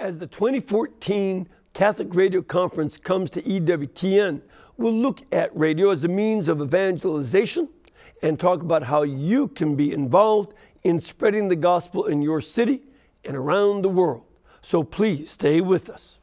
As the 2014 Catholic Radio Conference comes to EWTN, we'll look at radio as a means of evangelization and talk about how you can be involved in spreading the gospel in your city and around the world. So please stay with us.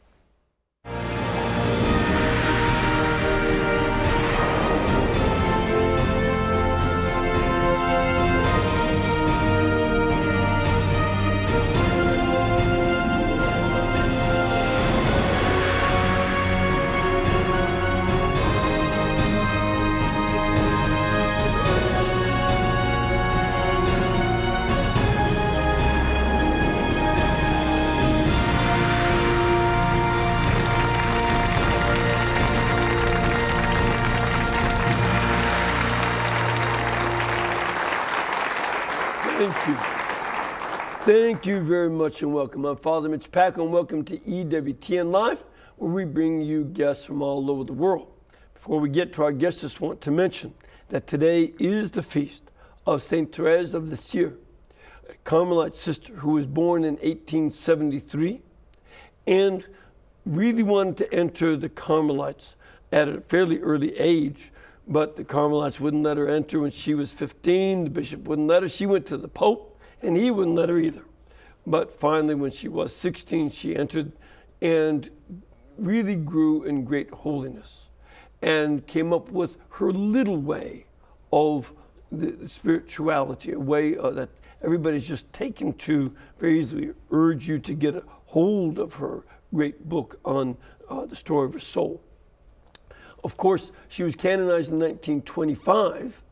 Thank you very much and welcome. I'm Father Mitch Pack and welcome to EWTN Live, where we bring you guests from all over the world. Before we get to our guests, just want to mention that today is the feast of Saint Therese of Lisieux, a Carmelite sister who was born in 1873 and really wanted to enter the Carmelites at a fairly early age, but the Carmelites wouldn't let her enter when she was 15. The bishop wouldn't let her. She went to the Pope, and he wouldn't let her either. But finally, when she was 16, she entered and really grew in great holiness and came up with her little way of the spirituality, a way that everybody's just taken to very easily. Urge you to get a hold of her great book on the story of her soul. Of course, she was canonized in 1925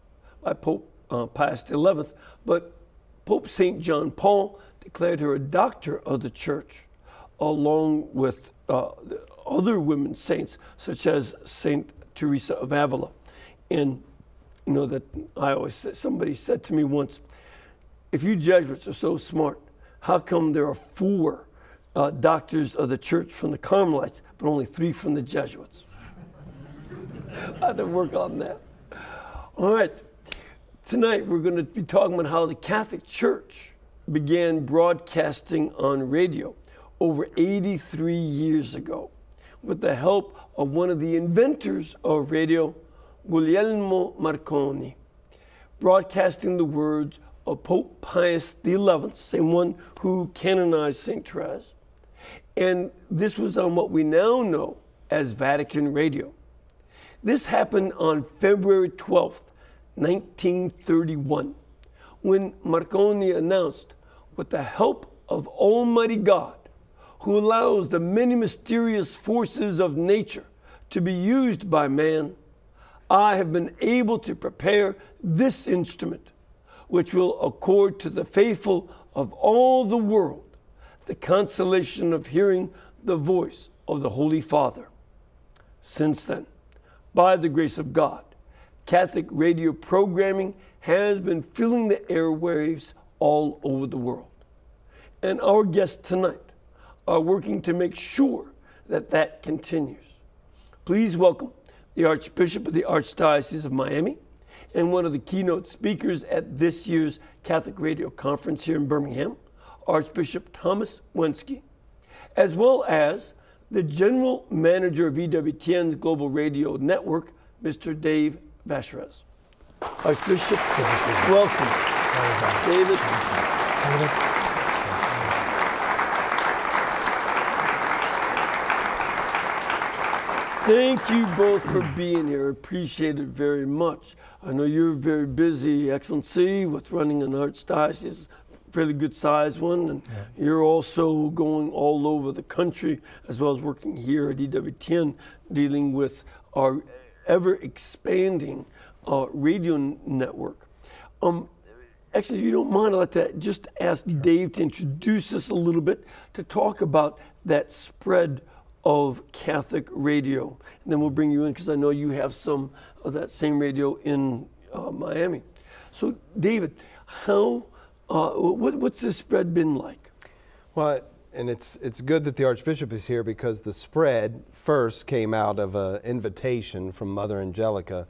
by Pope Pius XI, but Pope St. John Paul declared her a doctor of the church, along with other women saints, such as St. Teresa of Avila. And you know that I always say, somebody said to me once, if you Jesuits are so smart, how come there are 4 doctors of the church from the Carmelites, but only 3 from the Jesuits? I had to work on that. All right. Tonight, we're going to be talking about how the Catholic Church began broadcasting on radio over 83 years ago with the help of one of the inventors of radio, Guglielmo Marconi, broadcasting the words of Pope Pius XI, same one who canonized St. Therese. And this was on what we now know as Vatican Radio. This happened on February 12th, 1931, when Marconi announced, with the help of Almighty God, who allows the many mysterious forces of nature to be used by man, I have been able to prepare this instrument, which will accord to the faithful of all the world the consolation of hearing the voice of the Holy Father. Since then, by the grace of God, Catholic radio programming has been filling the airwaves all over the world. And our guests tonight are working to make sure that that continues. Please welcome the Archbishop of the Archdiocese of Miami and one of the keynote speakers at this year's Catholic Radio Conference here in Birmingham, Archbishop Thomas Wenski, as well as the General Manager of EWTN's Global Radio Network, Mr. Dave Vacheresse. Archbishop, welcome. David. Thank you both for being here. Appreciate it very much. I know you're very busy, Excellency, with running an archdiocese, fairly good sized one, and you're also going all over the country as well as working here at EWTN, dealing with our ever expanding radio network. Actually, if you don't mind, I'd like to just ask Dave to introduce us a little bit, to talk about that spread of Catholic radio. And then we'll bring you in, because I know you have some of that same radio in Miami. So, David, what's this spread been like? Well, and it's good that the Archbishop is here, because the spread first came out of an invitation from Mother Angelica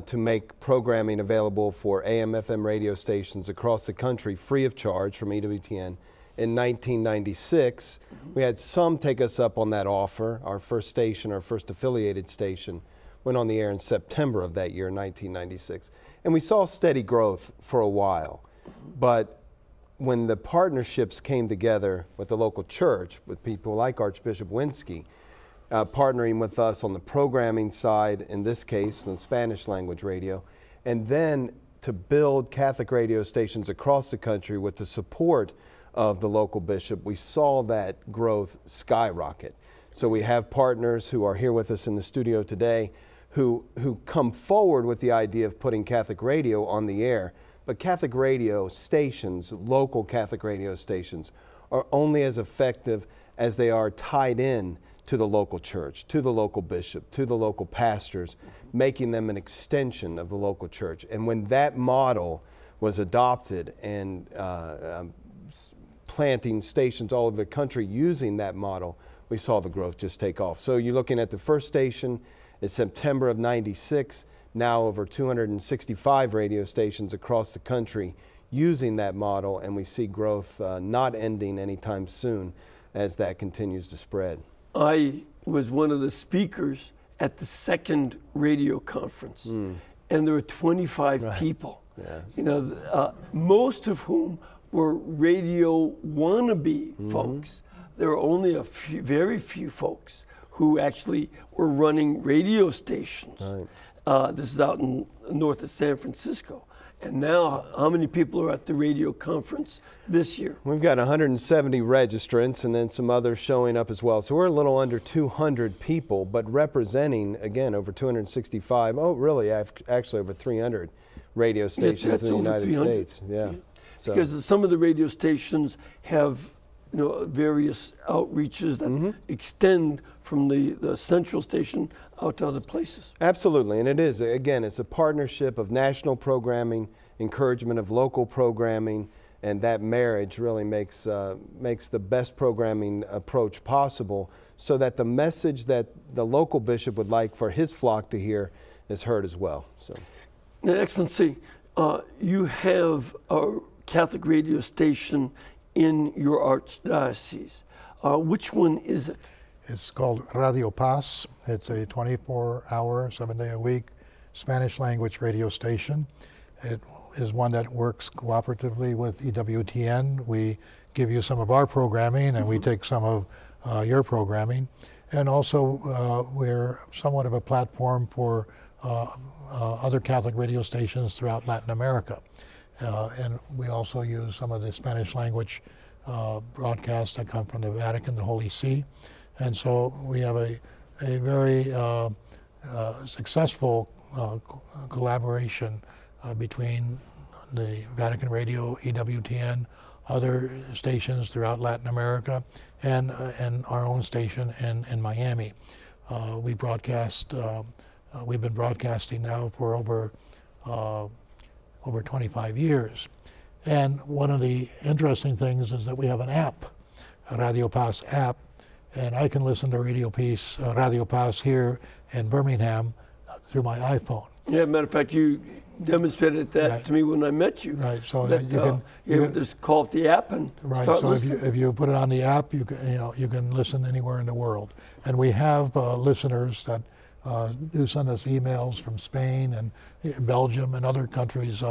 to make programming available for AM/FM radio stations across the country free of charge from EWTN. in 1996. We had some take us up on that offer. Our first station, our first affiliated station, went on the air in September of that year, 1996. And we saw steady growth for a while. But when the partnerships came together with the local church, with people like Archbishop Wenski, partnering with us on the programming side, in this case, on Spanish language radio, and then to build Catholic radio stations across the country with the support of the local bishop, we saw that growth skyrocket. So we have partners who are here with us in the studio today who come forward with the idea of putting Catholic radio on the air. But Catholic radio stations, local Catholic radio stations, are only as effective as they are tied in to the local church, to the local bishop, to the local pastors, making them an extension of the local church. And when that model was adopted and planting stations all over the country using that model, we saw the growth just take off. So you're looking at the first station in September of 96, now over 265 radio stations across the country using that model, and we see growth not ending anytime soon as that continues to spread. I was one of the speakers at the second radio conference, and there were 25 people, most of whom were radio wannabe folks. There were only a few, very few folks who actually were running radio stations. Right. This is out in north of San Francisco. And now, how many people are at the radio conference this year? We've got 170 registrants and then some others showing up as well. So we're a little under 200 people, but representing, again, over 265, actually over 300 radio stations in the United States. Yeah. So. Because some of the radio stations have various outreaches that extend from the central station out to other places. Absolutely, and it is, again, it's a partnership of national programming, encouragement of local programming, and that marriage really makes the best programming approach possible so that the message that the local bishop would like for his flock to hear is heard as well. So, now, Excellency, you have a Catholic radio station in your archdiocese. Which one is it? It's called Radio Paz. It's a 24-hour, 7-day-a-week Spanish language radio station. It is one that works cooperatively with EWTN. We give you some of our programming and we take some of your programming. And also we're somewhat of a platform for other Catholic radio stations throughout Latin America. And we also use some of the Spanish language broadcasts that come from the Vatican, the Holy See. And so we have a very successful collaboration between the Vatican Radio, EWTN, other stations throughout Latin America, and our own station in Miami. We've been broadcasting now for over 25 years. And one of the interesting things is that we have an app, a Radio Paz app, and I can listen to Radio Paz here in Birmingham through my iPhone. Yeah, matter of fact, you demonstrated that to me when I met you. Right, so that, you can just call up the app and start listening. If you put it on the app, you can listen anywhere in the world. And we have listeners that do send us emails from Spain and Belgium and other countries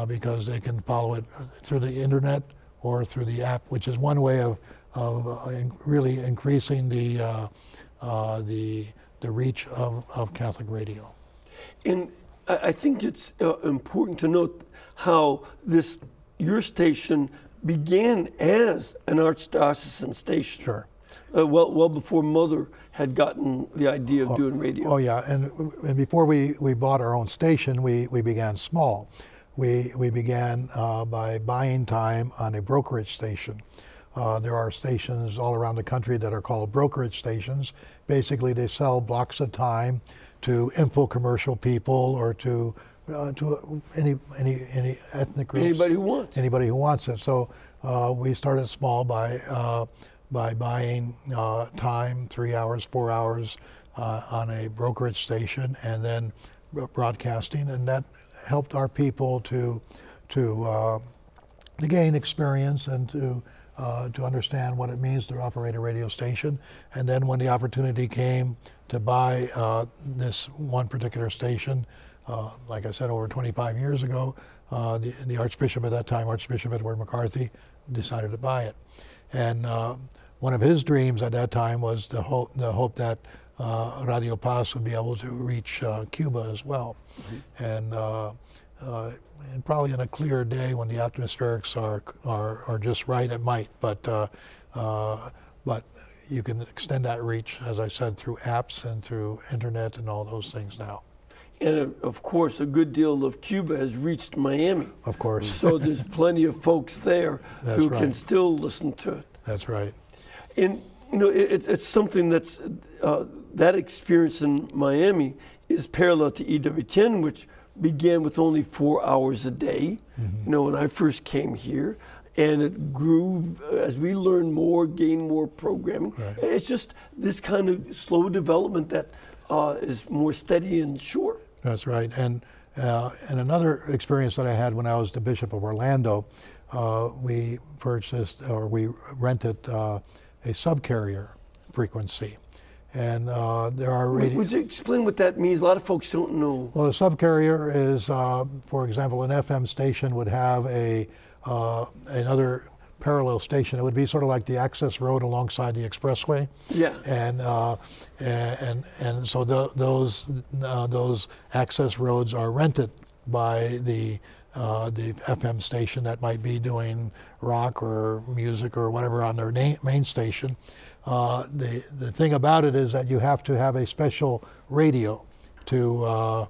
because they can follow it through the internet or through the app, which is one way of really increasing the reach of Catholic radio. And I think it's important to note how your station began as an archdiocesan station. Sure. Well before Mother had gotten the idea of doing radio. Oh yeah, and before we bought our own station, we began small. We began by buying time on a brokerage station. There are stations all around the country that are called brokerage stations. Basically, they sell blocks of time to info-commercial people or to any ethnic groups. Anybody who wants. Anybody who wants it. So we started small by buying time, 3 hours, 4 hours on a brokerage station, and then broadcasting, and that helped our people to gain experience and to to understand what it means to operate a radio station. And then when the opportunity came to buy this one particular station, like I said, over 25 years ago, the Archbishop at that time, Archbishop Edward McCarthy, decided to buy it. And one of his dreams at that time was the hope that Radio Paz would be able to reach Cuba as well. Mm-hmm. And probably on a clear day when the atmospherics are just right, it might. But you can extend that reach, as I said, through apps and through internet and all those things now. And of course, a good deal of Cuba has reached Miami. Of course. So there's plenty of folks there who can still listen to it. That's right. And you know, it's something that's that experience in Miami is parallel to EWTN, which began with only 4 hours a day. Mm-hmm. You know, when I first came here, and it grew as we learned more, gained more programming. Right. It's just this kind of slow development that is more steady and sure. That's right. And another experience that I had when I was the Bishop of Orlando, we rented a subcarrier frequency. And there are Would you explain what that means? A lot of folks don't know. Well, a subcarrier is, for example, an FM station would have another parallel station. It would be sort of like the access road alongside the expressway. Yeah. And so those access roads are rented by the FM station that might be doing rock or music or whatever on their main station. The thing about it is that you have to have a special radio to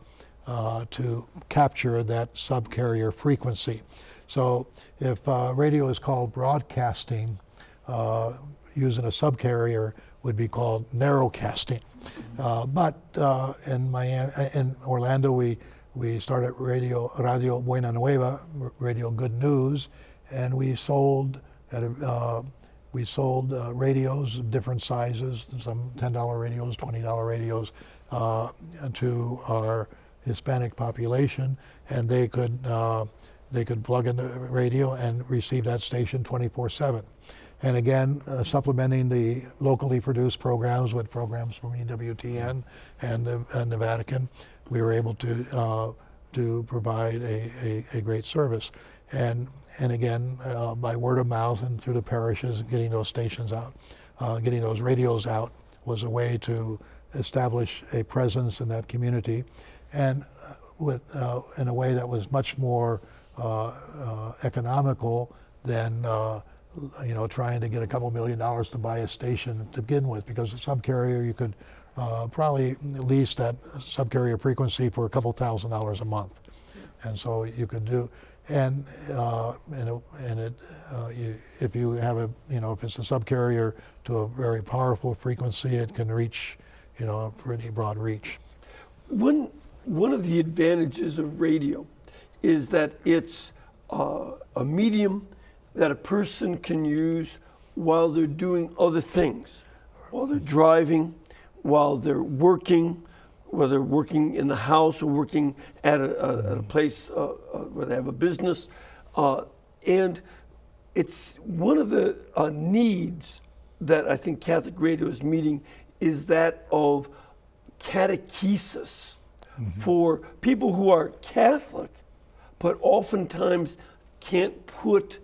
capture that subcarrier frequency. So if radio is called broadcasting, using a subcarrier would be called narrowcasting. But in Orlando, we started Radio Buena Nueva, Radio Good News, and we sold radios of different sizes, some $10 radios, $20 radios, to our Hispanic population, and they could plug in the radio and receive that station 24/7. And again, supplementing the locally produced programs with programs from EWTN and the Vatican, we were able to provide a great service. And again, by word of mouth and through the parishes, getting those stations out, getting those radios out was a way to establish a presence in that community, and in a way that was much more economical than trying to get a couple $1 million to buy a station to begin with, because the subcarrier, you could probably lease that subcarrier frequency for a couple $1,000s a month, and so you could do. And if you have if it's a subcarrier to a very powerful frequency, it can reach, a pretty broad reach. One of the advantages of radio is that it's a medium that a person can use while they're doing other things, while they're driving, while they're working, whether they're working in the house or working at a place where they have a business. And it's one of the needs that I think Catholic radio is meeting is that of catechesis for people who are Catholic, but oftentimes can't put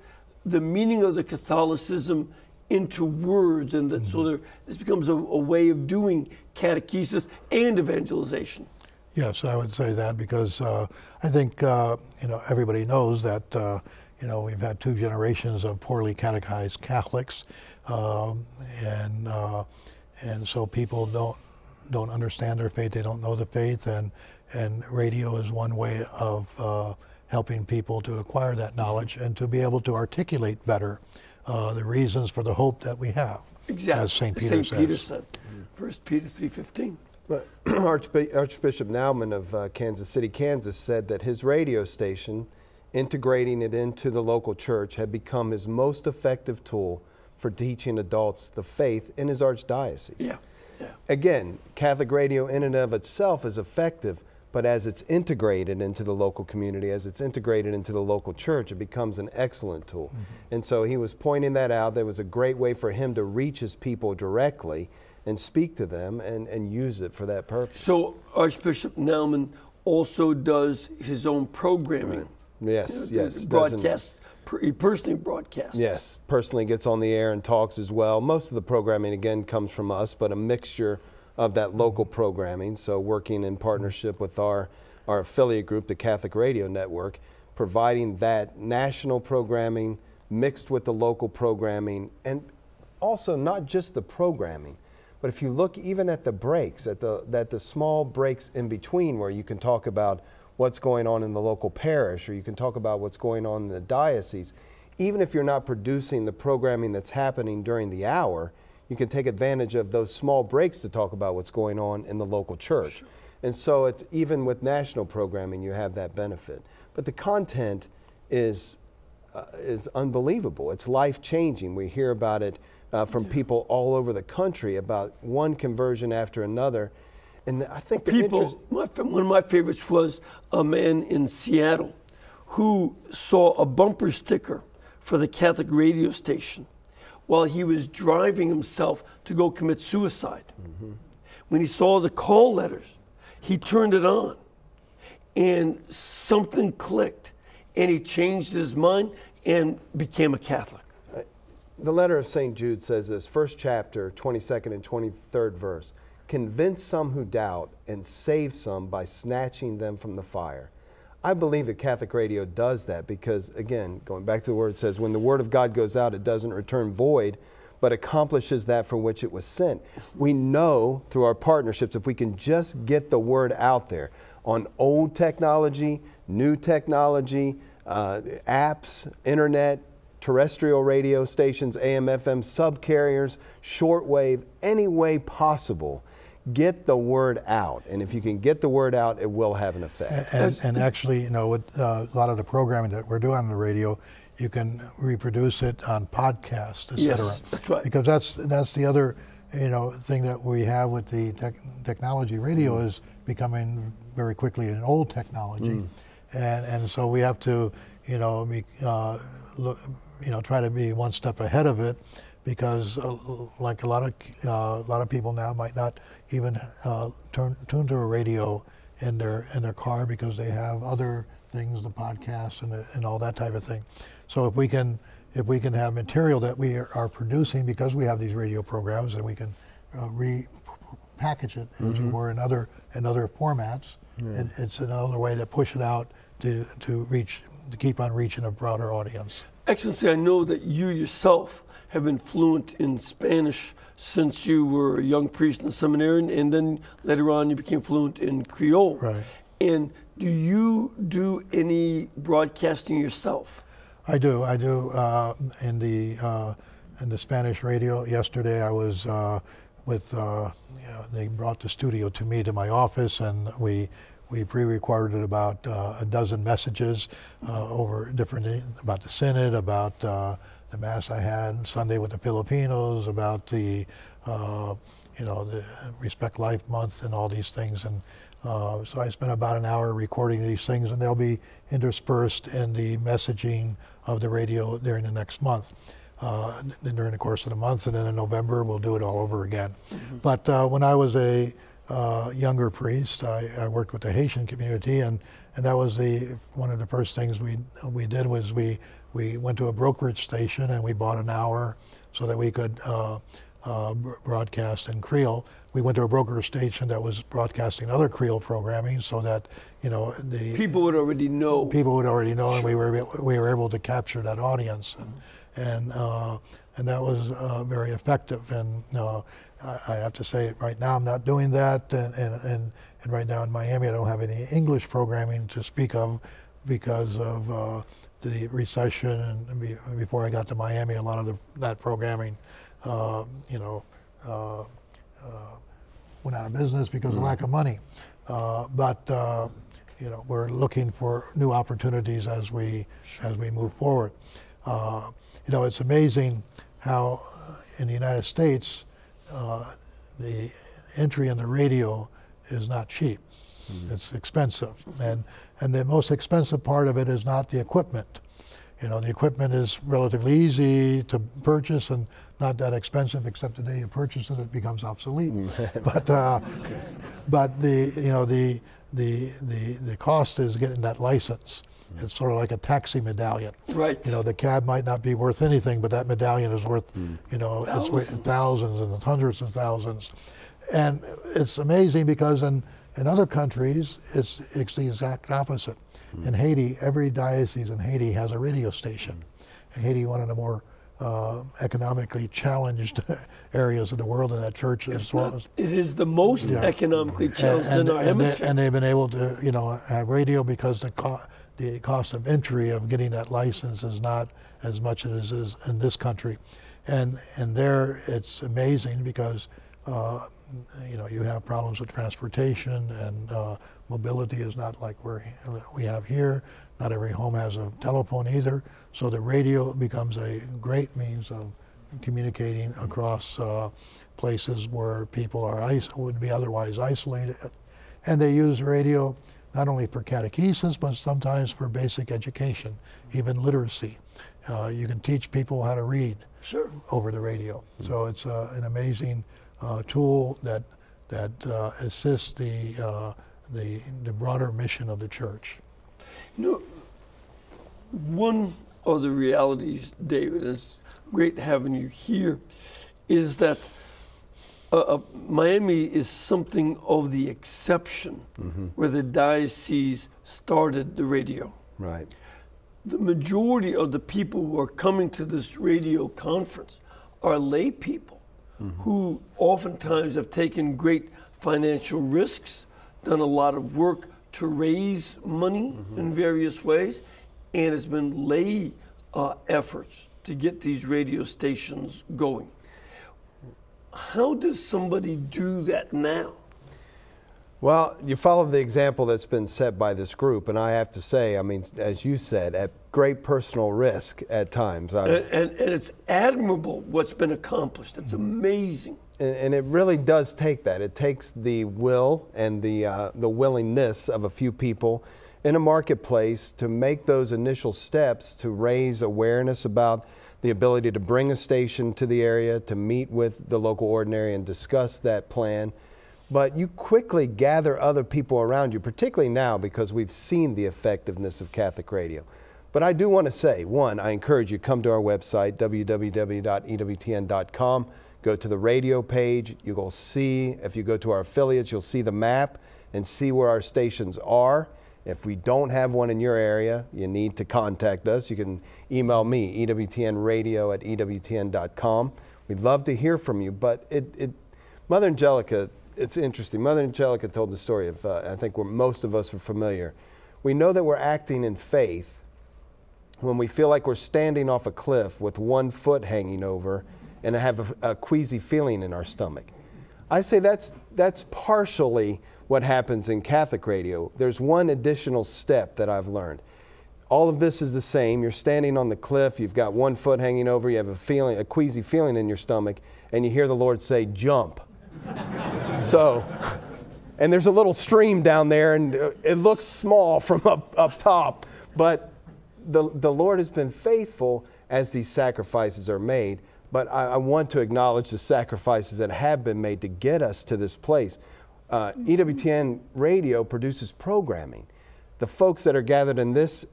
the meaning of the Catholicism into words, and that, so this becomes a way of doing catechesis and evangelization. Yes, I would say that, because I think everybody knows that we've had 2 generations of poorly catechized Catholics, and so people don't understand their faith, they don't know the faith, and radio is one way of helping people to acquire that knowledge and to be able to articulate better the reasons for the hope that we have. Exactly, as St. Peter said. 1 Peter 3:15. But Archbishop Naumann of Kansas City, Kansas, said that his radio station, integrating it into the local church, had become his most effective tool for teaching adults the faith in his archdiocese. Yeah. Again, Catholic radio in and of itself is effective, But as it's integrated into the local community, as it's integrated into the local church, it becomes an excellent tool. Mm-hmm. And so he was pointing that out. There was a great way for him to reach his people directly and speak to them and use it for that purpose. So Archbishop Naumann also does his own programming. Right. Yes, yes. Broadcasts. He personally broadcasts. Yes, personally gets on the air and talks as well. Most of the programming, again, comes from us, but a mixture of that local programming. So working in partnership with our affiliate group, the Catholic Radio Network, providing that national programming mixed with the local programming, and also not just the programming, but if you look even at the breaks, at the small breaks in between where you can talk about what's going on in the local parish, or you can talk about what's going on in the diocese, even if you're not producing the programming that's happening during the hour, you can take advantage of those small breaks to talk about what's going on in the local church. Sure. And so it's even with national programming, you have that benefit. But the content is unbelievable. It's life-changing. We hear about it from people all over the country about one conversion after another. And I think one of my favorites was a man in Seattle who saw a bumper sticker for the Catholic radio station while he was driving himself to go commit suicide. Mm-hmm. When he saw the call letters, he turned it on and something clicked and he changed his mind and became a Catholic. The letter of St. Jude says this, first chapter, 22nd and 23rd verse, convince some who doubt and save some by snatching them from the fire. I believe that Catholic radio does that because, again, going back to the word, it says when the word of God goes out, it doesn't return void, but accomplishes that for which it was sent. We know through our partnerships, if we can just get the word out there on old technology, new technology, apps, internet, terrestrial radio stations, AM, FM, subcarriers, shortwave, any way possible, get the word out. And if you can get the word out, it will have an effect. And actually, you know, with a lot of the programming that we're doing on the radio, you can reproduce it on podcasts, et cetera. Yes, that's right. Because that's the other, you know, thing that we have with the technology. Radio is becoming very quickly an old technology, and so we have to, you know, try to be one step ahead of it, because like a lot of people now might not even tune to a radio in their car because they have other things, the podcasts and all that type of thing. So if we can have material that we are producing because we have these radio programs, and we can repackage it, as it were, in other formats, and it's another way to push it out to keep on reaching a broader audience. Excellency, I know that you yourself have been fluent in Spanish since you were a young priest in the seminary, and then later on you became fluent in Creole. Right. And do you do any broadcasting yourself? I do. In the Spanish radio. Yesterday I was they brought the studio to me to my office, and we pre-recorded about a dozen messages over different, about the Synod, about the Mass I had Sunday with the Filipinos, about the the Respect Life Month and all these things. And so I spent about an hour recording these things, and they'll be interspersed in the messaging of the radio during the next month, during the course of the month. And then in November, we'll do it all over again. But when I was a younger priest, I worked with the Haitian community, and that was one of the first things we did was we went to a brokerage station and we bought an hour so that we could broadcast in Creole. We went to a brokerage station that was broadcasting other Creole programming, so that the people would already know. People would already know, and we were able to capture that audience, and that was very effective. And I have to say, right now I'm not doing that, and right now in Miami I don't have any English programming to speak of because of the recession, and before I got to Miami, a lot of that programming, went out of business because of lack of money. But we're looking for new opportunities as we move forward. It's amazing how in the United States the entry in the radio is not cheap. It's expensive, and the most expensive part of it is not the equipment. The equipment is relatively easy to purchase and not that expensive, except the day you purchase it, it becomes obsolete. But the cost is getting that license. It's sort of like a taxi medallion. Right. The cab might not be worth anything, but that medallion is worth, it's worth thousands and hundreds of thousands. And it's amazing because in other countries, it's the exact opposite. In Haiti, every diocese in Haiti has a radio station. In Haiti, one of the more economically challenged areas of the world, and that church is one. It is the most economically challenged in our hemisphere. And they've been able to, have radio because the cost of entry of getting that license is not as much as it is in this country. And there, it's amazing because you have problems with transportation, and mobility is not like we have here. Not every home has a telephone either. So the radio becomes a great means of communicating across places where people would be otherwise isolated. And they use radio not only for catechesis, but sometimes for basic education, even literacy. You can teach people how to read over the radio. So it's an amazing tool that assists the broader mission of the church. One of the realities, David, and it's great having you here, is that Miami is something of the exception where the diocese started the radio. Right. The majority of the people who are coming to this radio conference are lay people who oftentimes have taken great financial risks, done a lot of work to raise money in various ways, and it's been lay efforts to get these radio stations going. How does somebody do that now? Well, you follow the example that's been set by this group, and I have to say, as you said, at great personal risk at times. And it's admirable what's been accomplished. It's amazing. And it really does take that. It takes the will and the willingness of a few people in a marketplace to make those initial steps to raise awareness about the ability to bring a station to the area, to meet with the local ordinary and discuss that plan. But you quickly gather other people around you, particularly now because we've seen the effectiveness of Catholic radio. But I do want to say, one, I encourage you, come to our website, www.ewtn.com. Go to the radio page. You will see, if you go to our affiliates, you'll see the map and see where our stations are. If we don't have one in your area, you need to contact us. You can email me, ewtnradio@ewtn.com. We'd love to hear from you. But Mother Angelica, it's interesting. Mother Angelica told the story of, I think where most of us are familiar. We know that we're acting in faith when we feel like we're standing off a cliff with one foot hanging over and have a queasy feeling in our stomach. I say that's partially what happens in Catholic radio. There's one additional step that I've learned. All of this is the same. You're standing on the cliff, you've got one foot hanging over, you have a queasy feeling in your stomach, and you hear the Lord say, jump. And there's a little stream down there, and it looks small from up top, but the Lord has been faithful as these sacrifices are made. But I want to acknowledge the sacrifices that have been made to get us to this place. EWTN Radio produces programming. The folks that are gathered in this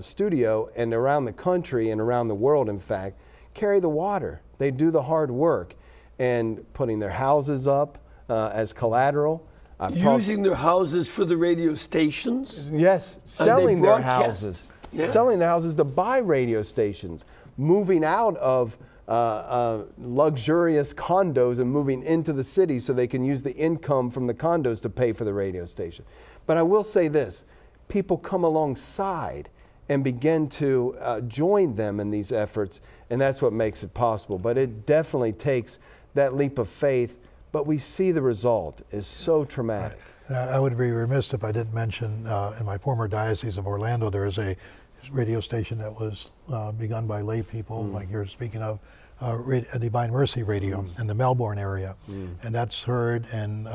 studio and around the country and around the world, in fact, carry the water. They do the hard work and putting their houses up as collateral. Using their houses for the radio stations? Yes, selling their houses. Yeah. Selling their houses to buy radio stations. Moving out of luxurious condos and moving into the city so they can use the income from the condos to pay for the radio station. But I will say this, people come alongside and begin to join them in these efforts, and that's what makes it possible. But it definitely takes that leap of faith, but we see the result is so traumatic. I would be remiss if I didn't mention in my former diocese of Orlando, there is a radio station that was begun by lay people, like you're speaking of, Divine Mercy Radio in the Melbourne area. And that's heard in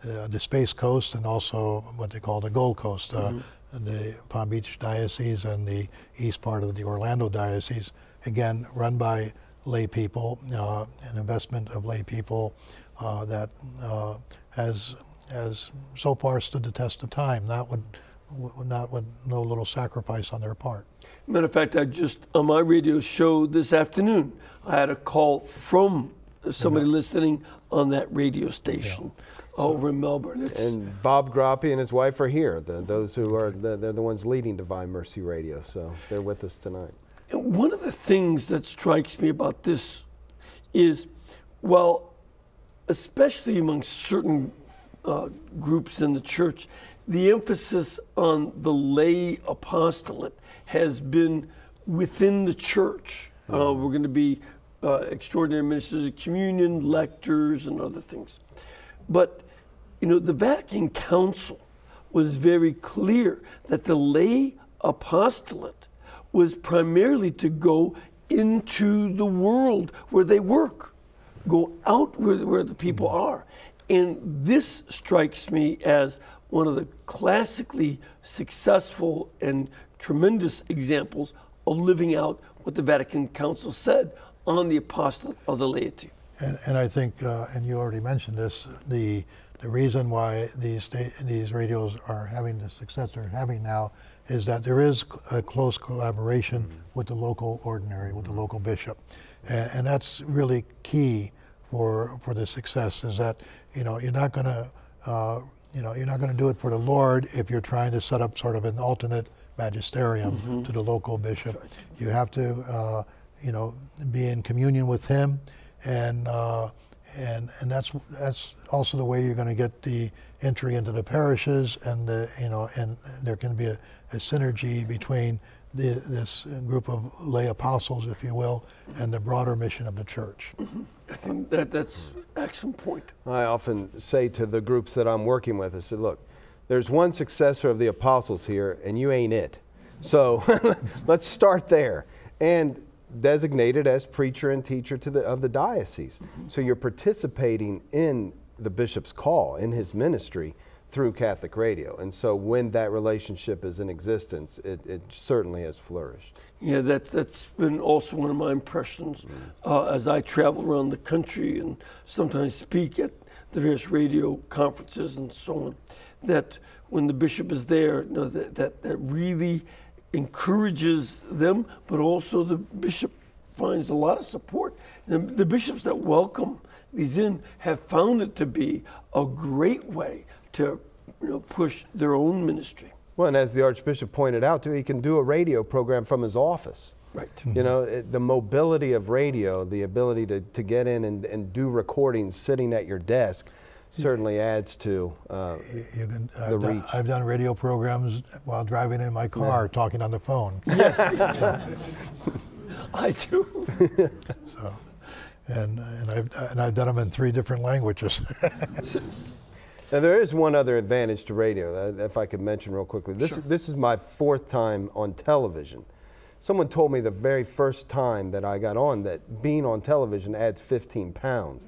the Space Coast and also what they call the Gold Coast, the Palm Beach Diocese and the east part of the Orlando Diocese, again, run by lay people, an investment of lay people that has so far stood the test of time, not with no little sacrifice on their part. Matter of fact, I just, on my radio show this afternoon, I had a call from somebody listening on that radio station over in Melbourne. And Bob Groppe and his wife are here. Those who are, they're the ones leading Divine Mercy Radio, so they're with us tonight. And one of the things that strikes me about this is, well, especially among certain groups in the church, the emphasis on the lay apostolate has been within the church. We're going to be extraordinary ministers of communion, lectors, and other things. But, the Vatican Council was very clear that the lay apostolate was primarily to go into the world where they work, go out where the people are. And this strikes me as one of the classically successful and tremendous examples of living out what the Vatican Council said on the apostolate of the laity. And I think, and you already mentioned this, the reason why these radios are having the success they're having now is that there is a close collaboration with the local ordinary, with the local bishop, and that's really key for the success. Is that you're not going to you're not going to do it for the Lord if you're trying to set up sort of an alternate magisterium to the local bishop. Right. You have to be in communion with him, and that's also the way you're going to get the entry into the parishes, and and there can be a synergy between this group of lay apostles, if you will, and the broader mission of the church. I think that's an excellent point. I often say to the groups that I'm working with, I said, look, there's one successor of the apostles here, and you ain't it. So let's start there. And designated as preacher and teacher of the diocese. So you're participating in the bishop's call, in his ministry, through Catholic radio. And so when that relationship is in existence, it certainly has flourished. Yeah, that's been also one of my impressions as I travel around the country and sometimes speak at the various radio conferences and so on, that when the bishop is there, that really encourages them, but also the bishop finds a lot of support. And the bishops that welcome these in have found it to be a great way to push their own ministry. Well, and as the Archbishop pointed out, too, he can do a radio program from his office. Right. The mobility of radio, the ability to get in and do recordings sitting at your desk certainly adds to the reach. I've done radio programs while driving in my car, talking on the phone. Yes, I do. So, and I've done them in 3 different languages. Now there is one other advantage to radio, if I could mention real quickly. This is my 4th time on television. Someone told me the very first time that I got on that being on television adds 15 pounds.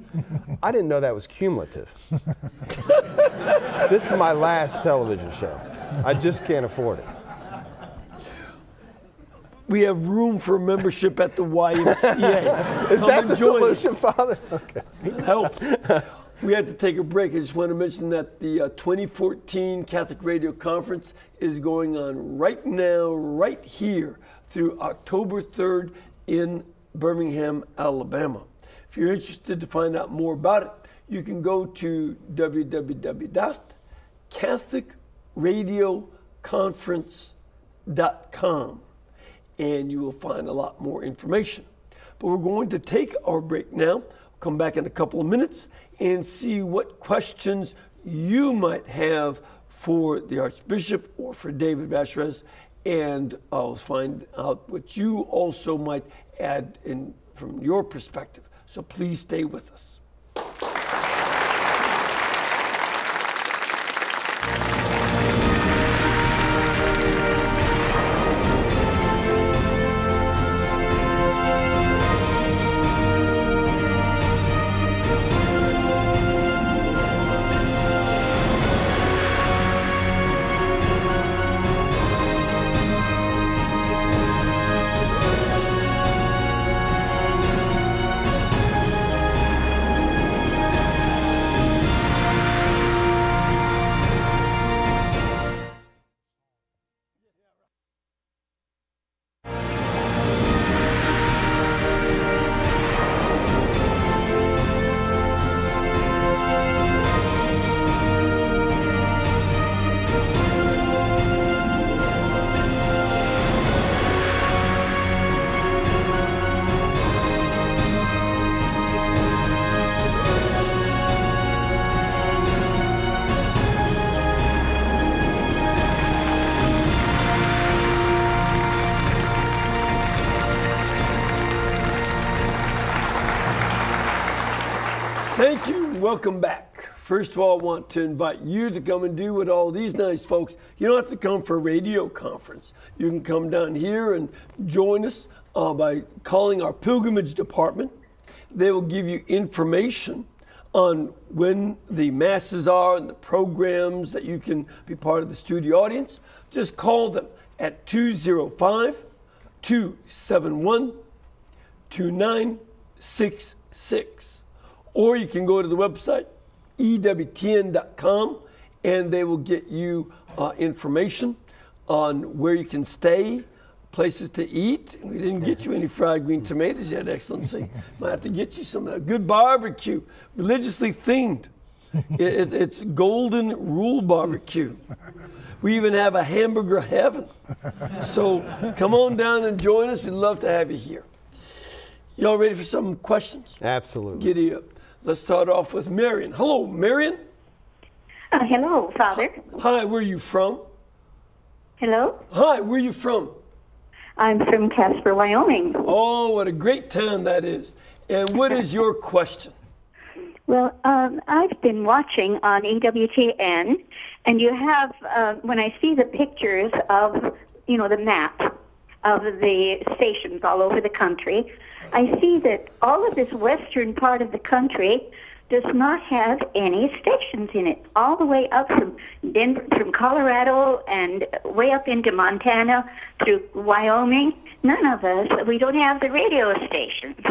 I didn't know that was cumulative. This is my last television show. I just can't afford it. We have room for membership at the YMCA. Is that the solution, Father? Okay. Help. We had to take a break. I just want to mention that the 2014 Catholic Radio Conference is going on right now, right here, through October 3rd in Birmingham, Alabama. If you're interested to find out more about it, you can go to www.catholicradioconference.com and you will find a lot more information. But we're going to take our break now. Come back in a couple of minutes and see what questions you might have for the Archbishop or for David Vacheresse, and I'll find out what you also might add in from your perspective. So please stay with us. Thank you. Welcome back. First of all, I want to invite you to come and do what all these nice folks. You don't have to come for a radio conference. You can come down here and join us by calling our pilgrimage department. They will give you information on when the masses are and the programs that you can be part of the studio audience. Just call them at 205-271-2966. Or you can go to the website, EWTN.com, and they will get you information on where you can stay, places to eat. We didn't get you any fried green tomatoes yet, Excellency. Might have to get you some of that good barbecue, religiously themed. It's Golden Rule Barbecue. We even have a hamburger heaven. So come on down and join us. We'd love to have you here. Y'all ready for some questions? Absolutely. Giddy up. Let's start off with Marion. Hello, Marion. Hello, Father. Hi, where are you from? Hello? Hi, where are you from? I'm from Casper, Wyoming. Oh, what a great town that is. And what is your question? Well, I've been watching on EWTN, and you have, when I see the pictures of, the map of the stations all over the country, I see that all of this western part of the country does not have any stations in it, all the way up from Colorado and way up into Montana through Wyoming. None of us, we don't have the radio stations.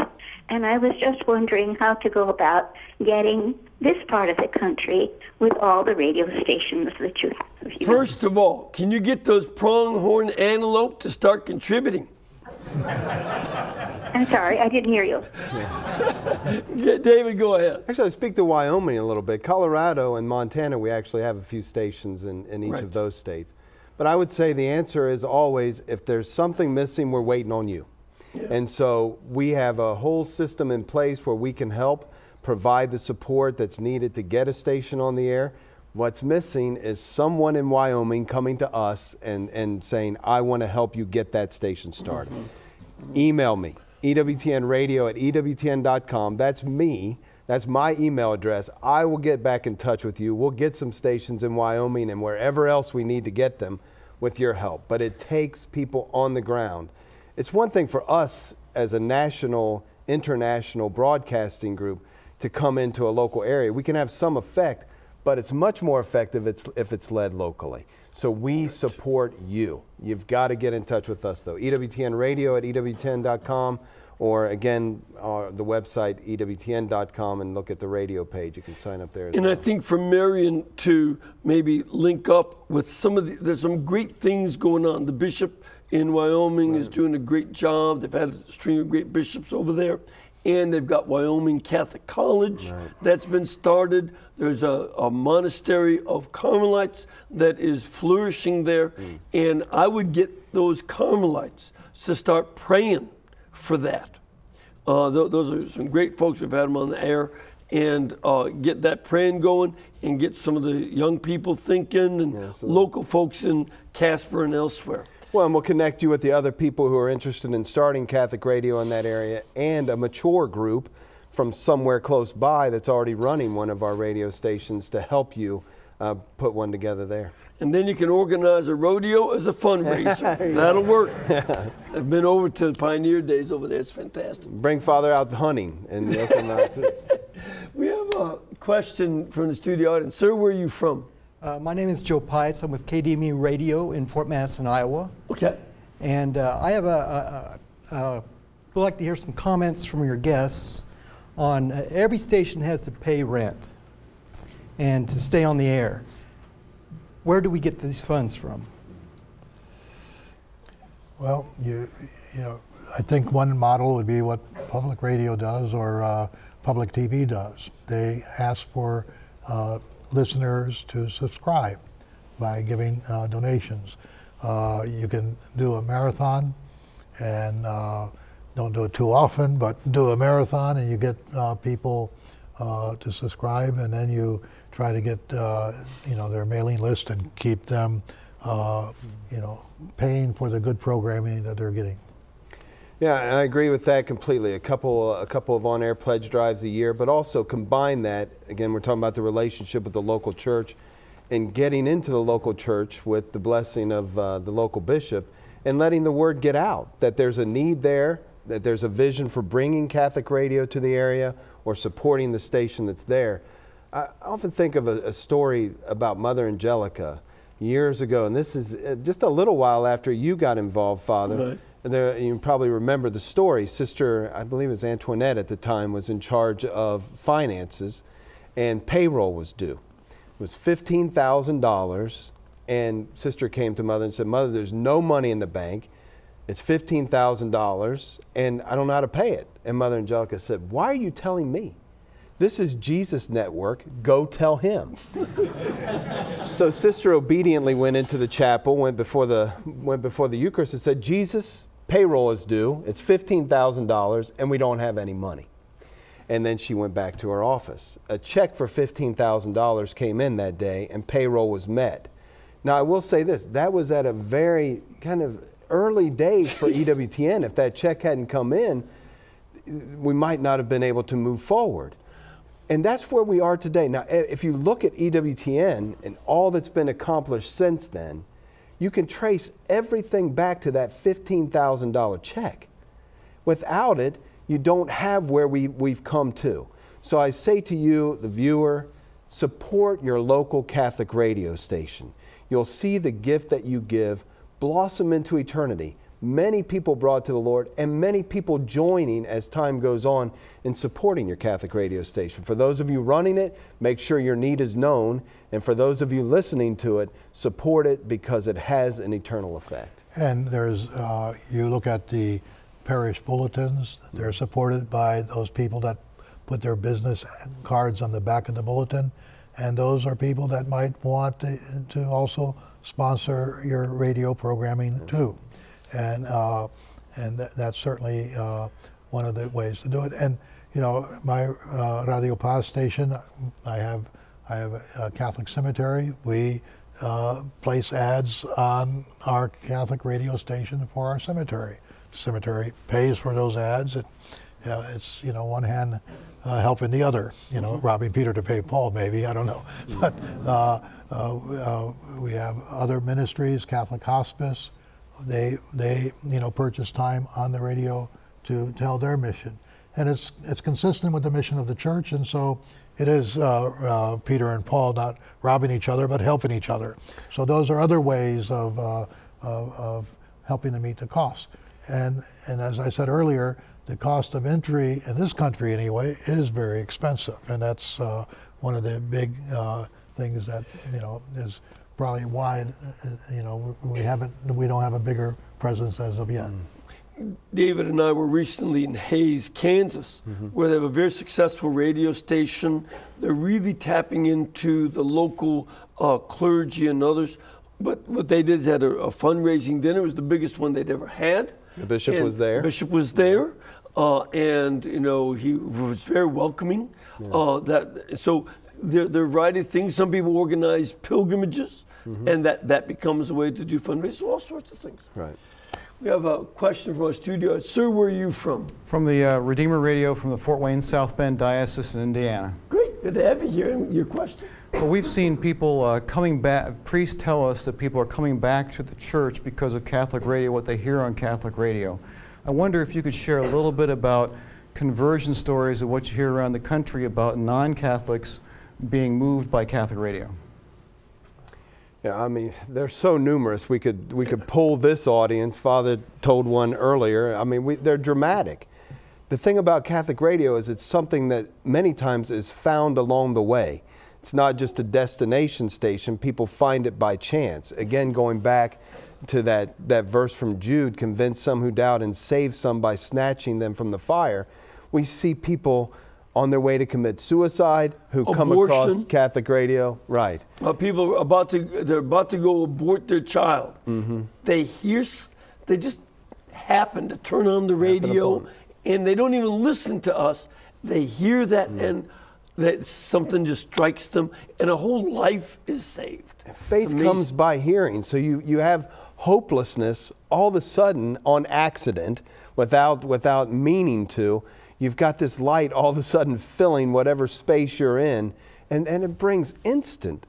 And I was just wondering how to go about getting this part of the country with all the radio stations that you have. First of all, can you get those pronghorn antelope to start contributing? I'm sorry, I didn't hear you. David, go ahead. Actually, I speak to Wyoming a little bit. Colorado and Montana, we actually have a few stations in each of those states. But I would say the answer is always, if there's something missing, we're waiting on you. Yeah. And so we have a whole system in place where we can help provide the support that's needed to get a station on the air. What's missing is someone in Wyoming coming to us and saying, I want to help you get that station started. Mm-hmm. Email me, EWTNradio@EWTN.com. That's me. That's my email address. I will get back in touch with you. We'll get some stations in Wyoming and wherever else we need to get them with your help. But it takes people on the ground. It's one thing for us as a national, international broadcasting group to come into a local area. We can have some effect, but it's much more effective if it's led locally. So we support you. You've got to get in touch with us, though. EWTNradio@EWTN.com, or again, the website, EWTN.com, and look at the radio page. You can sign up there as well. I think for Marion to maybe link up with there's some great things going on. The bishop in Wyoming is doing a great job. They've had a string of great bishops over there. And they've got Wyoming Catholic College that's been started. There's a monastery of Carmelites that is flourishing there. And I would get those Carmelites to start praying for that. Those are some great folks. We've had them on the air. And get that praying going and get some of the young people thinking and local folks in Casper and elsewhere. Well, and we'll connect you with the other people who are interested in starting Catholic radio in that area, and a mature group from somewhere close by that's already running one of our radio stations to help you put one together there. And then you can organize a rodeo as a fundraiser. That'll work. I've been over to the Pioneer Days over there. It's fantastic. Bring Father out hunting. And we have a question from the studio audience. Sir, where are you from? My name is Joe Pietz. I'm with KDME Radio in Fort Madison, Iowa. Okay. And I have would like to hear some comments from your guests on every station has to pay rent and to stay on the air. Where do we get these funds from? Well, I think one model would be what public radio does or public TV does. They ask for listeners to subscribe by giving donations. You can do a marathon, and don't do it too often, but do a marathon and you get people to subscribe, and then you try to get their mailing list and keep them paying for the good programming that they're getting. Yeah, I agree with that completely. A couple of on-air pledge drives a year, but also combine that, again, we're talking about the relationship with the local church and getting into the local church with the blessing of the local bishop and letting the word get out, that there's a need there, that there's a vision for bringing Catholic radio to the area or supporting the station that's there. I often think of a story about Mother Angelica years ago, and this is just a little while after you got involved, Father. Right. And you probably remember the story. Sister, I believe it was Antoinette at the time, was in charge of finances, and payroll was due. It was $15,000, and Sister came to Mother and said, Mother, there's no money in the bank. It's $15,000, and I don't know how to pay it. And Mother Angelica said, why are you telling me? This is Jesus Network. Go tell him. So Sister obediently went into the chapel, went before the Eucharist and said, Jesus, payroll is due. It's $15,000, and we don't have any money. And then she went back to her office. A check for $15,000 came in that day, and payroll was met. Now, I will say this. That was at a very kind of early days for EWTN. If that check hadn't come in, we might not have been able to move forward. And that's where we are today. Now, if you look at EWTN and all that's been accomplished since then, you can trace everything back to that $15,000 check. Without it, you don't have where we've come to. So I say to you, the viewer, support your local Catholic radio station. You'll see the gift that you give blossom into eternity. Many people brought to the Lord, and many people joining as time goes on in supporting your Catholic radio station. For those of you running it, make sure your need is known. And for those of you listening to it, support it because it has an eternal effect. And there's, you look at the parish bulletins, they're supported by those people that put their business cards on the back of the bulletin. And those are people that might want to also sponsor your radio programming too. And that's certainly one of the ways to do it. And you know, my Radio Paz station, I have a Catholic cemetery. We place ads on our Catholic radio station for our cemetery. Cemetery pays for those ads. It's you know, one hand helping the other. You know, robbing Peter to pay Paul, maybe, I don't know. But we have other ministries, Catholic Hospice. They you know, purchase time on the radio to tell their mission, and it's consistent with the mission of the church. And so it is Peter and Paul not robbing each other but helping each other. So those are other ways of helping to meet the cost. And as I said earlier, the cost of entry in this country anyway is very expensive, and that's one of the big things that you know is probably why you know we don't have a bigger presence as of yet. David and I were recently in Hays, Kansas, where they have a very successful radio station. They're really tapping into the local clergy and others. But what they did is had a fundraising dinner. It was the biggest one they'd ever had. The bishop was there. The bishop was there, and you know he was very welcoming. So there are a variety of things. Some people organize pilgrimages, and that becomes a way to do fundraising. So all sorts of things. Right. We have a question from our studio. Sir, where are you from? From the Redeemer Radio from the Fort Wayne South Bend Diocese in Indiana. Great. Good to have you here. And your question? Well, we've seen people coming back. Priests tell us that people are coming back to the church because of Catholic radio, what they hear on Catholic radio. I wonder if you could share a little bit about conversion stories of what you hear around the country about non-Catholics being moved by Catholic radio. Yeah, I mean, they're so numerous. We could pull this audience. Father told one earlier. I mean, they're dramatic. The thing about Catholic radio is it's something that many times is found along the way. It's not just a destination station. People find it by chance. Again, going back to that verse from Jude, convince some who doubt and save some by snatching them from the fire. We see people on their way to commit suicide who come across Catholic radio. Right. People are about to go abort their child. They just happen to turn on the radio, and they don't even listen to us. They hear that, and that something just strikes them, and a whole life is saved. Faith comes by hearing. So you have hopelessness all of a sudden on accident without meaning to. You've got this light all of a sudden filling whatever space you're in, and it brings instant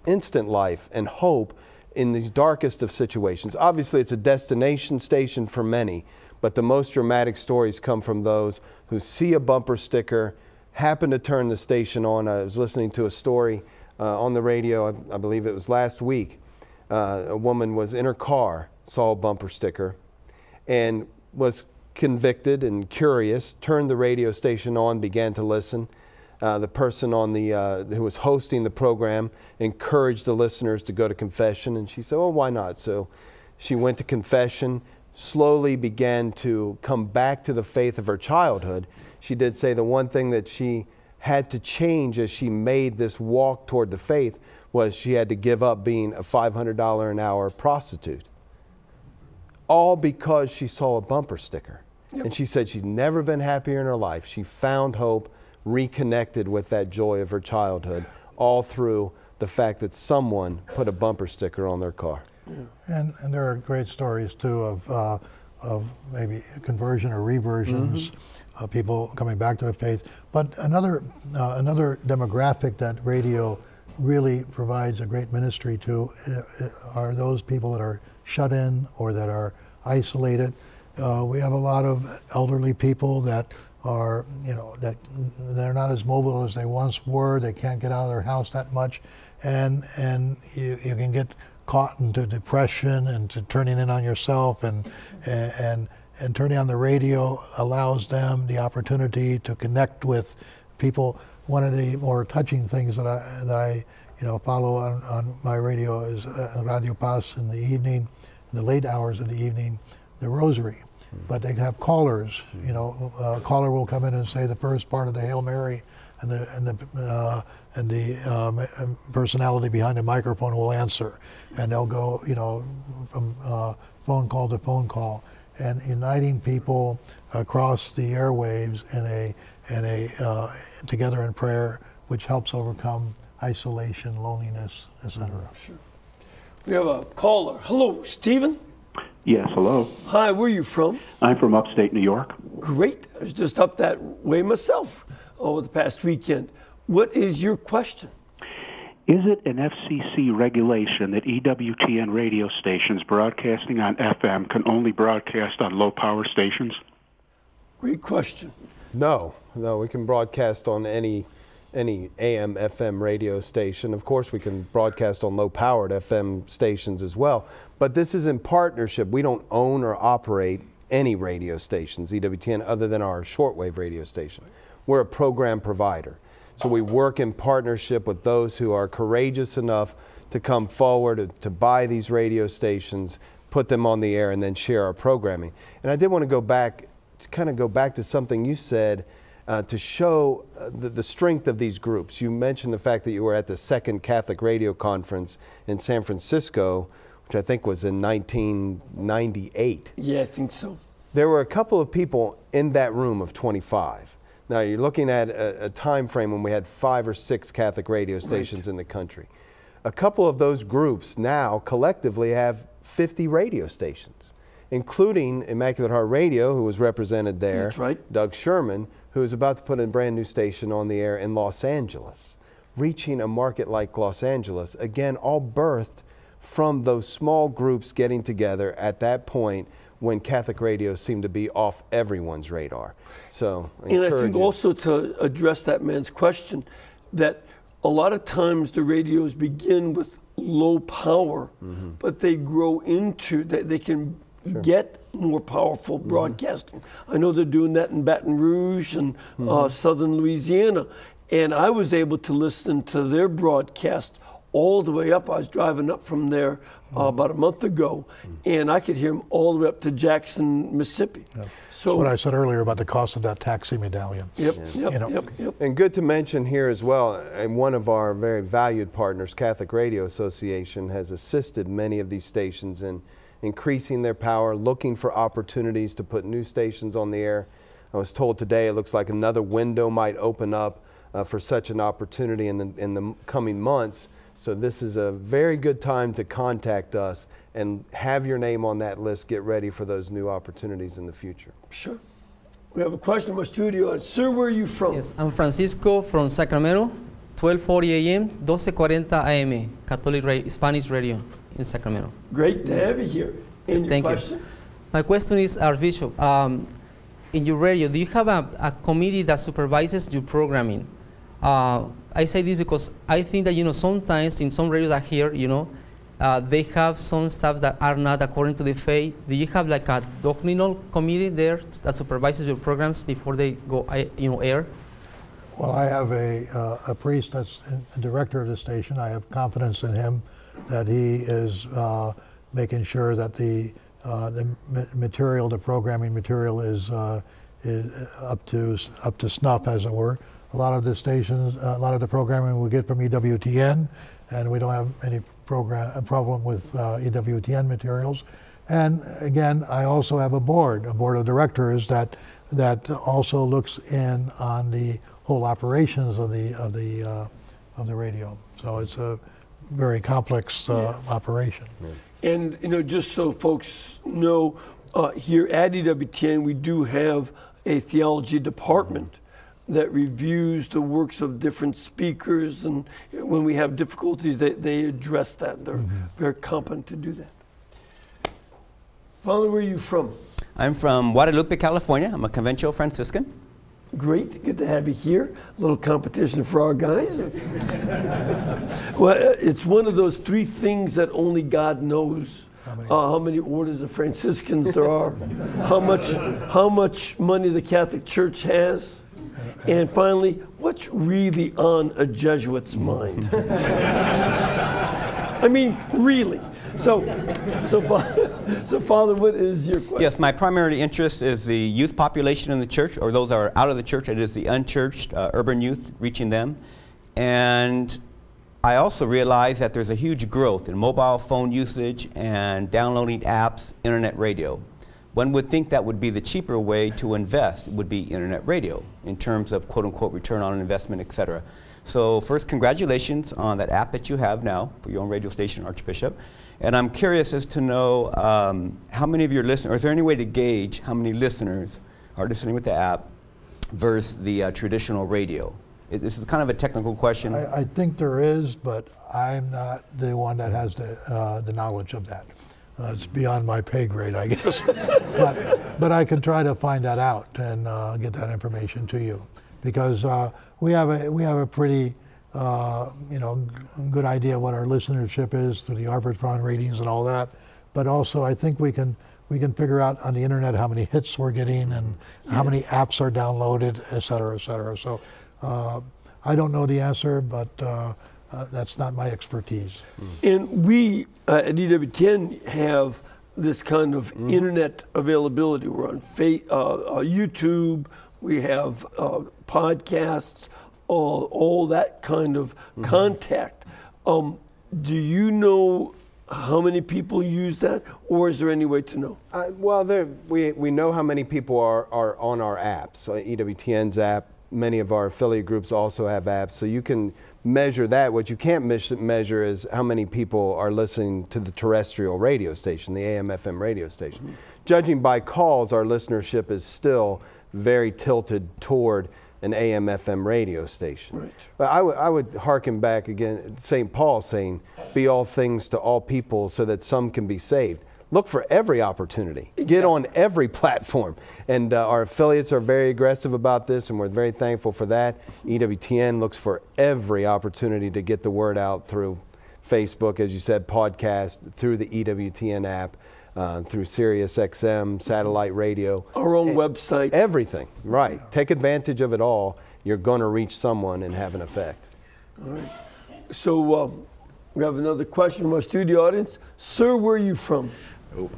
life and hope in these darkest of situations. Obviously, it's a destination station for many, but the most dramatic stories come from those who see a bumper sticker, happen to turn the station on. I was listening to a story on the radio, I believe it was last week. A woman was in her car, saw a bumper sticker, and was convicted and curious, turned the radio station on, began to listen. The person on who was hosting the program encouraged the listeners to go to confession, and she said, well, why not? So she went to confession, slowly began to come back to the faith of her childhood. She did say the one thing that she had to change as she made this walk toward the faith was she had to give up being a $500 an hour prostitute. All because she saw a bumper sticker. Yep. And she said she's never been happier in her life. She found hope, reconnected with that joy of her childhood, all through the fact that someone put a bumper sticker on their car. Yeah. And there are great stories too of maybe conversion or reversions, people coming back to the faith. But another demographic that radio really provides a great ministry to are those people that are shut in or that are isolated. We have a lot of elderly people that are, that they're not as mobile as they once were. They can't get out of their house that much, and you can get caught into depression and to turning in on yourself, and turning on the radio allows them the opportunity to connect with people. One of the more touching things that I follow on my radio is Radio Paz in the evening, in the late hours of the evening, the Rosary. But they have callers. A caller will come in and say the first part of the Hail Mary, and the personality behind the microphone will answer, and they'll go, from phone call to phone call, and uniting people across the airwaves in a together in prayer, which helps overcome isolation, loneliness, etc. Sure. We have a caller. Hello, Stephen. Yes, hello. Hi, where are you from? I'm from upstate New York. Great. I was just up that way myself over the past weekend. What is your question? Is it an FCC regulation that EWTN radio stations broadcasting on FM can only broadcast on low power stations? Great question. No, we can broadcast on any AM, FM radio station. Of course, we can broadcast on low-powered FM stations as well. But this is in partnership. We don't own or operate any radio stations, EWTN, other than our shortwave radio station. We're a program provider. So we work in partnership with those who are courageous enough to come forward to buy these radio stations, put them on the air, and then share our programming. And I did want to go back to something you said, to show the strength of these groups. You mentioned the fact that you were at the Second Catholic Radio Conference in San Francisco, which I think was in 1998. Yeah, I think so. There were a couple of people in that room of 25. Now you're looking at a time frame when we had 5 or 6 Catholic radio stations in the country. A couple of those groups now collectively have 50 radio stations, including Immaculate Heart Radio, who was represented there. That's right. Doug Sherman, who is about to put a brand new station on the air in Los Angeles, reaching a market like Los Angeles. Again, all birthed from those small groups getting together at that point when Catholic radio seemed to be off everyone's radar. So, and I think also to address that man's question, that a lot of times the radios begin with low power, but they grow into that they can get more powerful broadcasting. I know they're doing that in Baton Rouge and southern Louisiana, and I was able to listen to their broadcast all the way up. I was driving up from there about a month ago, and I could hear them all the way up to Jackson, Mississippi. Yeah. So that's what I said earlier about the cost of that taxi medallion. Yep. And good to mention here as well, and one of our very valued partners, Catholic Radio Association, has assisted many of these stations in increasing their power, looking for opportunities to put new stations on the air. I was told today it looks like another window might open up for such an opportunity in the coming months. So this is a very good time to contact us and have your name on that list. Get ready for those new opportunities in the future. Sure. We have a question from our studio. Sir, where are you from? Yes, I'm Francisco from Sacramento, 12:40 a.m., 12:40 a.m., Catholic Spanish radio in Sacramento. Great to have you here. And your Thank question? you. My question is, Archbishop, in your radio, do you have a committee that supervises your programming? I say this because I think that, sometimes in some radios I hear, they have some stuff that are not according to the faith. Do you have like a doctrinal committee there that supervises your programs before they go, air? Well, I have a priest that's a director of the station. I have confidence in him that he is making sure that the material, the programming material, is up to snuff, as it were. A lot of the stations, a lot of the programming we get from EWTN, and we don't have any problem with EWTN materials. And again, I also have a board of directors that also looks in on the whole operations of the radio. So it's a very complex operation. Yeah. And just so folks know, here at EWTN we do have a theology department that reviews the works of different speakers, and when we have difficulties, they address that. They're very competent to do that. Father, where are you from? I'm from Guadalupe, California. I'm a conventual Franciscan. Great, good to have you here. A little competition for our guys. Well, it's one of those three things that only God knows. How many orders of Franciscans there are, how much money the Catholic Church has, and finally, what's really on a Jesuit's mind? I mean, really. So Father, what is your question? Yes, my primary interest is the youth population in the church, or those that are out of the church. It is the unchurched urban youth, reaching them. And I also realize that there's a huge growth in mobile phone usage and downloading apps, internet radio. One would think that would be the cheaper way to invest, would be internet radio, in terms of quote-unquote return on investment, et cetera. So first, congratulations on that app that you have now for your own radio station, Archbishop. And I'm curious as to know how many of your listeners, or is there any way to gauge how many listeners are listening with the app versus the traditional radio? This is kind of a technical question. I think there is, but I'm not the one that has the knowledge of that. It's beyond my pay grade, I guess. but I can try to find that out and get that information to you, because we have a pretty good idea what our listenership is through the Arbitron ratings and all that. But also, I think we can figure out on the internet how many hits we're getting and how many apps are downloaded, et cetera, et cetera. So I don't know the answer, but that's not my expertise. And we at EWTN have this kind of internet availability. We're on YouTube, we have podcasts, all that kind of contact. Do you know how many people use that, or is there any way to know? Well, we know how many people are on our apps. EWTN's app, many of our affiliate groups also have apps, so you can measure that. What you can't measure is how many people are listening to the terrestrial radio station, the AM/FM radio station. Judging by calls, our listenership is still very tilted toward an AM/FM radio station. Right. But I would hearken back again, St. Paul saying, be all things to all people so that some can be saved. Look for every opportunity. Get on every platform. And our affiliates are very aggressive about this, and we're very thankful for that. EWTN looks for every opportunity to get the word out through Facebook, as you said, podcast, through the EWTN app, through Sirius XM, satellite radio. Our own website. Everything, right. Take advantage of it all. You're going to reach someone and have an effect. All right. So we have another question from our studio audience. Sir, where are you from?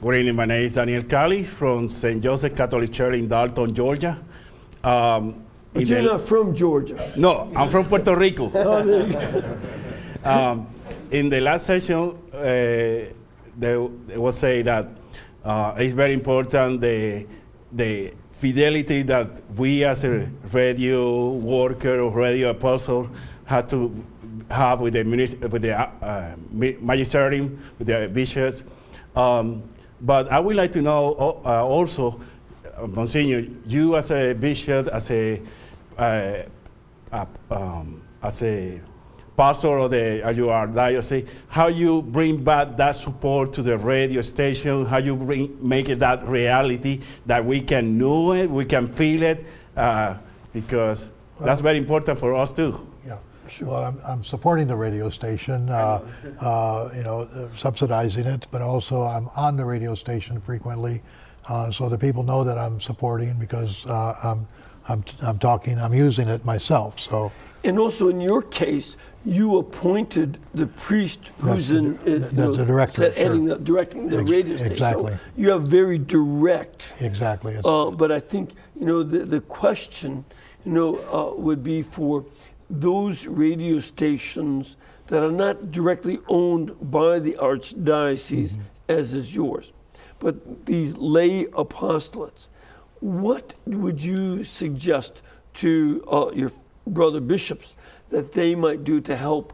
Good evening. My name is Daniel Callis from St. Joseph Catholic Church in Dalton, Georgia. But you're not from Georgia. No, I'm from Puerto Rico. Oh, there you go. In the last session, they was say that it's very important the fidelity that we as a radio worker or radio apostle have to have with the magisterium, with the bishops. But I would like to know also Monsignor, you as a bishop, as a pastor of your archdiocese, how you bring back that support to the radio station, how you make it that reality that we can know it, we can feel it, because that's very important for us too. Yeah, sure. Well, I'm supporting the radio station, subsidizing it, but also I'm on the radio station frequently, so the people know that I'm supporting because I'm using it myself. So. And also in your case, you appointed the priest who's the director, directing the radio station. Exactly. So you have very direct. Exactly. But I think the question would be for those radio stations that are not directly owned by the archdiocese, as is yours, but these lay apostolates. What would you suggest to your brother bishops that they might do to help,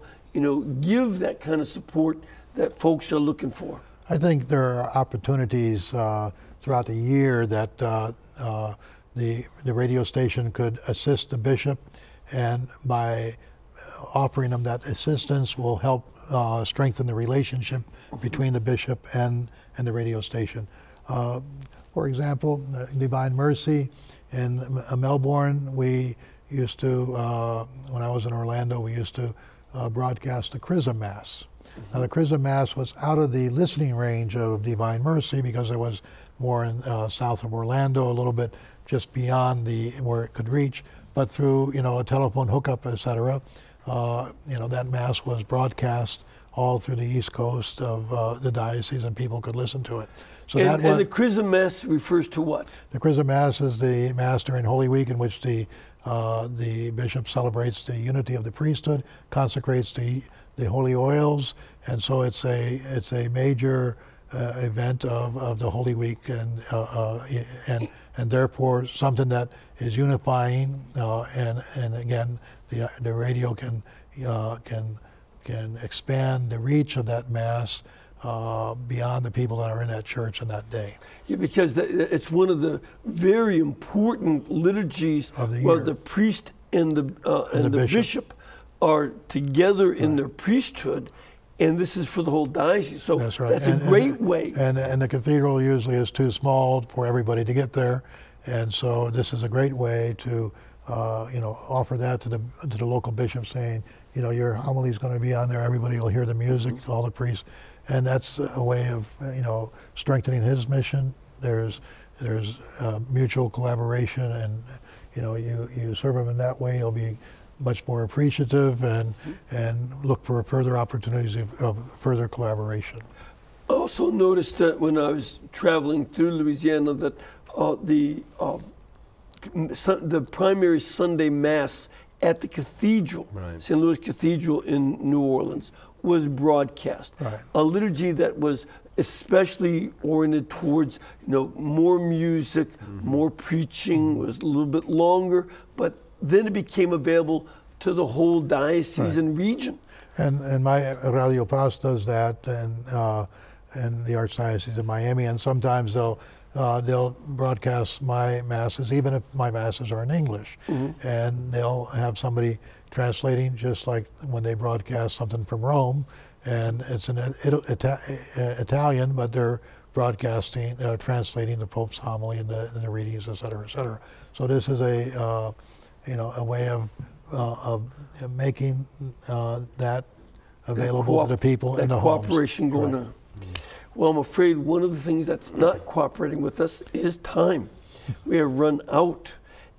give that kind of support that folks are looking for? I think there are opportunities throughout the year that the radio station could assist the bishop, and by offering them that assistance will help strengthen the relationship between the bishop and the radio station. For example, Divine Mercy in Melbourne, we used to, when I was in Orlando, we used to broadcast the Chrism Mass. Now the Chrism Mass was out of the listening range of Divine Mercy because it was more in south of Orlando, a little bit just beyond where it could reach. But through a telephone hookup, etc., that Mass was broadcast all through the East Coast of the diocese, and people could listen to it. So and the Chrism Mass refers to what? The Chrism Mass is the Mass during Holy Week in which the bishop celebrates the unity of the priesthood, consecrates the holy oils, and so it's a major event of the Holy Week, and therefore something that is unifying, and again the radio can expand the reach of that Mass beyond the people that are in that church on that day. Yeah, because it's one of the very important liturgies where the priest and the bishop are together in their priesthood, and this is for the whole diocese. So that's right. That's a great way. And the cathedral usually is too small for everybody to get there, and so this is a great way to offer that to the local bishop, saying, your homily is going to be on there. Everybody will hear the music, all the priests. And that's a way of strengthening his mission. There's mutual collaboration, and you serve him in that way. He'll be much more appreciative and look for further opportunities of further collaboration. I also noticed that when I was traveling through Louisiana that the primary Sunday Mass at the cathedral, St. Louis Cathedral in New Orleans, was broadcast. Right. A liturgy that was especially oriented towards more music, more preaching, was a little bit longer, but then it became available to the whole diocese and region. And my Radio Paz does that, and the Archdiocese of Miami, and sometimes they'll broadcast my masses, even if my masses are in English, and they'll have somebody translating, just like when they broadcast something from Rome, and it's in Italian, but they're broadcasting, translating the Pope's homily and the readings, et cetera, et cetera. So this is a way of making that available to the people in the homes. Cooperation going on. Well, I'm afraid one of the things that's not cooperating with us is time. We have run out,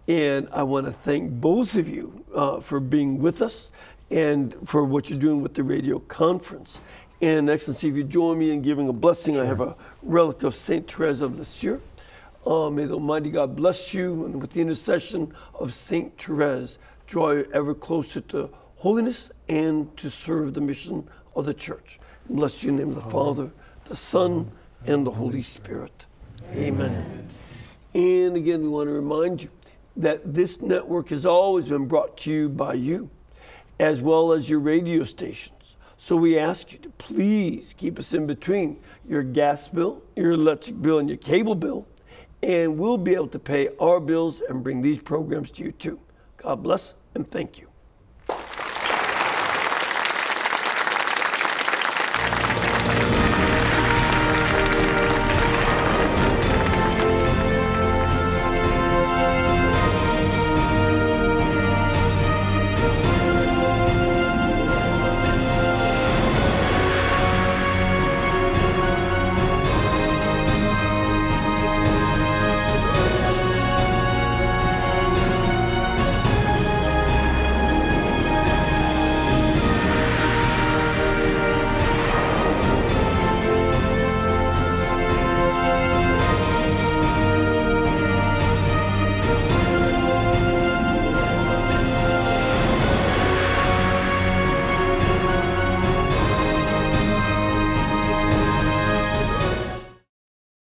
and I want to thank both of you for being with us and for what you're doing with the radio conference. And Excellency, if you join me in giving a blessing, I have a relic of Saint Therese of Lisieux. May the Almighty God bless you, and with the intercession of Saint Therese, draw you ever closer to holiness and to serve the mission of the Church. Bless you in the name of the Father, the Son, and the Holy Spirit. Amen. And again, we want to remind you that this network has always been brought to you by you, as well as your radio stations. So we ask you to please keep us in between your gas bill, your electric bill, and your cable bill, and we'll be able to pay our bills and bring these programs to you too. God bless and thank you.